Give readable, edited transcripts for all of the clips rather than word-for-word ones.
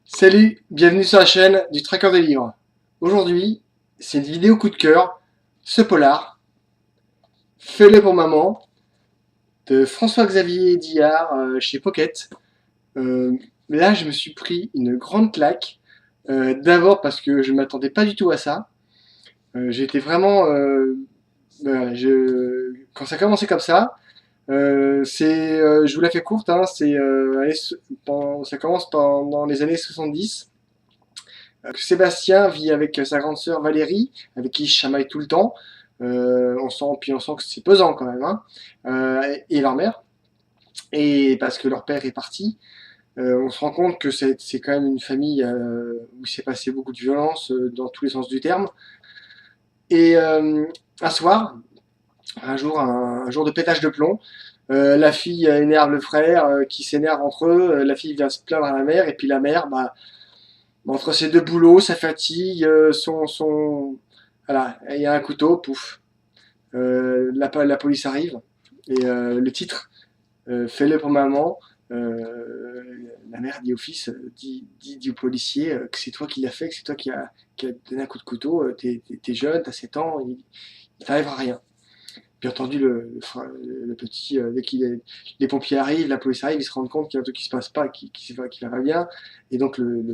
Salut, bienvenue sur la chaîne du Tracker des livres. Aujourd'hui, c'est une vidéo coup de cœur, ce polar, Fais-le pour maman, de François-Xavier Diard chez Pocket. Là, je me suis pris une grande claque. D'abord parce que je ne m'attendais pas du tout à ça. J'étais vraiment... voilà, quand ça a commencé comme ça, je vous la fais courte, hein, ça commence pendant les années 70. Sébastien vit avec sa grande sœur Valérie, avec qui il chamaille tout le temps. On sent que c'est pesant quand même, hein. Et leur mère. Et parce que leur père est parti, on se rend compte que c'est quand même une famille où il s'est passé beaucoup de violence dans tous les sens du terme. Et un soir, un jour de pétage de plomb, la fille énerve le frère, qui s'énerve entre eux. La fille vient se plaindre à la mère, et puis la mère, bah, entre ses deux boulots, sa fatigue, voilà, il y a un couteau, pouf. La police arrive, et le titre, Fais-le pour maman. La mère dit au fils, dit au policier que c'est toi qui l'as fait, que c'est toi qui a donné un coup de couteau. T'es jeune, t'as 7 ans, il t'arrivera rien. Bien entendu, le petit, dès les pompiers arrivent, la police arrive, ils se rendent compte qu'il y a un truc qui se passe pas, qui va pas bien. Et donc le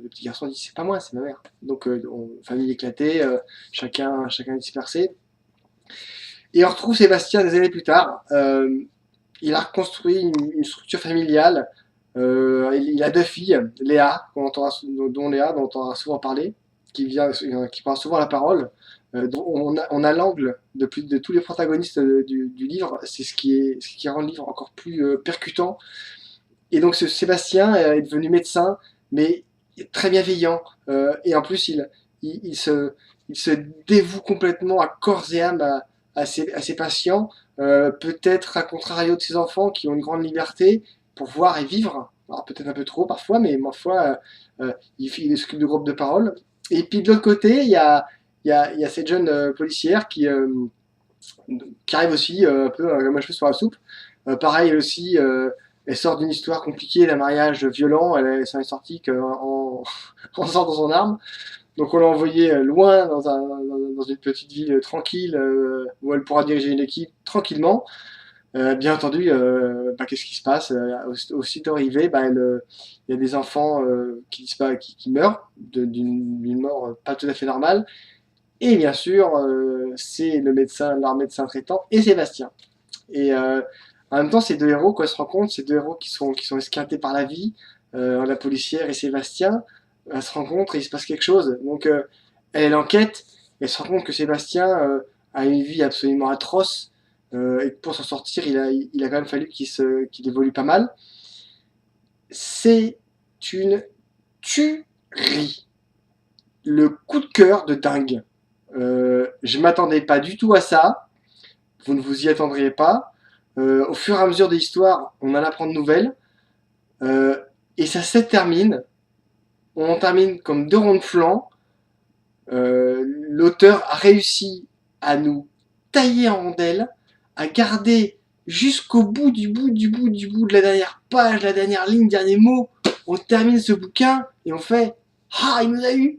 petit garçon dit, c'est pas moi, c'est ma mère. Donc famille éclatée, chacun dispersé. Et on retrouve Sébastien des années plus tard. Il a reconstruit une structure familiale. Il a deux filles, Léa, dont on entendra souvent parler, qui prend souvent la parole. On a l'angle de tous les protagonistes du livre. C'est ce qui rend le livre encore plus percutant. Et donc ce Sébastien est devenu médecin, mais très bienveillant. Et en plus, il se dévoue complètement à corps et âme à ses patients. Peut-être à contrario de ses enfants qui ont une grande liberté pour voir et vivre. Alors peut-être un peu trop parfois, mais ma foi, il s'occupe de groupes de parole. Et puis de l'autre côté, il y a cette jeune policière qui arrive aussi un peu comme un cheveu sur la soupe. Pareil, elle aussi, elle sort d'une histoire compliquée, d'un mariage violent. Elle s'en est sortie en sortant son arme. Donc on l'a envoyée loin dans une petite ville tranquille où elle pourra diriger une équipe tranquillement. Bien entendu, bah, qu'est-ce qui se passe aussitôt arrivé, bah, il y a des enfants qui meurent d'une mort pas tout à fait normale. Et bien sûr, c'est leur médecin traitant et Sébastien. Et en même temps, ces deux héros, quand ils se rencontrent, ces deux héros qui sont esquintés par la vie, la policière et Sébastien, elles se rencontrent et il se passe quelque chose. Donc, elle enquête, et elle se rend compte que Sébastien a une vie absolument atroce, et que pour s'en sortir, il a quand même fallu qu'il évolue pas mal. C'est une tuerie. Le coup de cœur de dingue. Je m'attendais pas du tout à ça. Vous ne vous y attendriez pas. Au fur et à mesure de l'histoire, on en apprend de nouvelles. Euh, et ça se termine. On en termine comme deux ronds de flanc. L'auteur a réussi à nous tailler en rondelles, à garder jusqu'au bout de la dernière page, la dernière ligne, dernier mot. On termine ce bouquin et on fait ah, il nous a eu.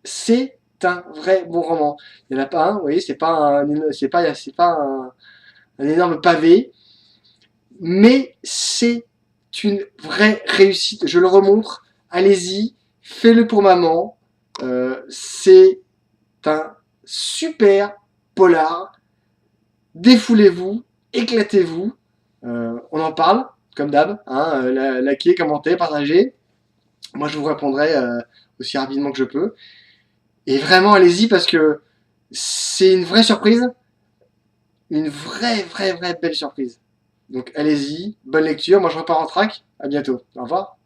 C'est un vrai bon roman. Il n'y en a pas un, vous voyez, c'est pas un énorme pavé, mais c'est une vraie réussite. Je le remontre. Allez-y, fais-le pour maman. C'est un super polar. Défoulez-vous, éclatez-vous. On en parle, comme d'hab. Hein, likez, commentez, partagez. Moi, je vous répondrai aussi rapidement que je peux. Et vraiment, allez-y parce que c'est une vraie surprise. Une vraie belle surprise. Donc allez-y, bonne lecture. Moi, je repars en track. À bientôt. Au revoir.